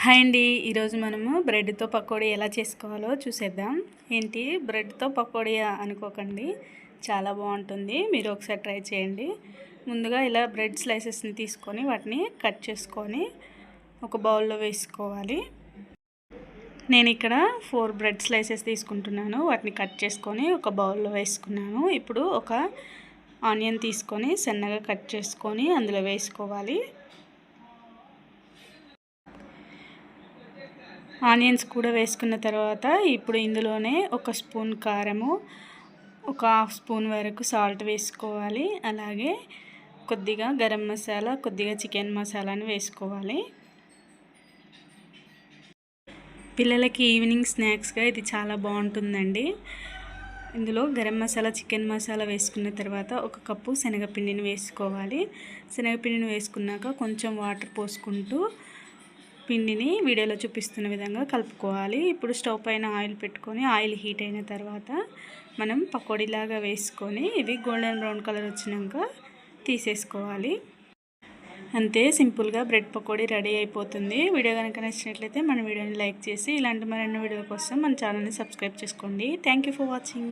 Hi అండి, ఈరోజు మనము బ్రెడ్తో పకోడీ ఎలా చేసుకోవాలో చూసేద్దాం. ఏంటి బ్రెడ్తో పకోడీ అనుకోకండి, చాలా బాగుంటుంది. మీరు ఒకసారి ట్రై చేయండి. ముందుగా ఇలా బ్రెడ్ స్లైసెస్ని తీసుకొని వాటిని కట్ చేసుకొని ఒక బౌల్లో వేసుకోవాలి. నేను ఇక్కడ 4 బ్రెడ్ స్లైసెస్ తీసుకుంటున్నాను. వాటిని కట్ చేసుకొని ఒక బౌల్లో వేసుకున్నాను. ఇప్పుడు ఒక ఆనియన్ తీసుకొని సన్నగా కట్ చేసుకొని అందులో వేసుకోవాలి. ఆనియన్స్ కూడా వేసుకున్న తర్వాత ఇప్పుడు ఇందులోనే ఒక స్పూన్ కారము, ఒక హాఫ్ స్పూన్ వరకు సాల్ట్ వేసుకోవాలి. అలాగే కొద్దిగా గరం మసాలా, కొద్దిగా చికెన్ మసాలాని వేసుకోవాలి. పిల్లలకి ఈవినింగ్ స్నాక్స్గా ఇది చాలా బాగుంటుందండి. ఇందులో గరం మసాలా, చికెన్ మసాలా వేసుకున్న తర్వాత ఒక కప్పు శనగపిండిని వేసుకోవాలి. శనగపిండిని వేసుకున్నాక కొంచెం వాటర్ పోసుకుంటూ పిండిని వీడియోలో చూపిస్తున్న విధంగా కలుపుకోవాలి. ఇప్పుడు స్టవ్ పైన ఆయిల్ పెట్టుకొని ఆయిల్ హీట్ అయిన తర్వాత మనం పకోడీలాగా వేసుకొని ఇవి గోల్డెన్ బ్రౌన్ కలర్ వచ్చినాక తీసేసుకోవాలి. అంతే, సింపుల్గా బ్రెడ్ పకోడీ రెడీ అయిపోతుంది. వీడియో కనుక నచ్చినట్లయితే మన వీడియోని లైక్ చేసి ఇలాంటి మరిన్ని వీడియో కోసం మన ఛానల్ని సబ్స్క్రైబ్ చేసుకోండి. Thank you for watching.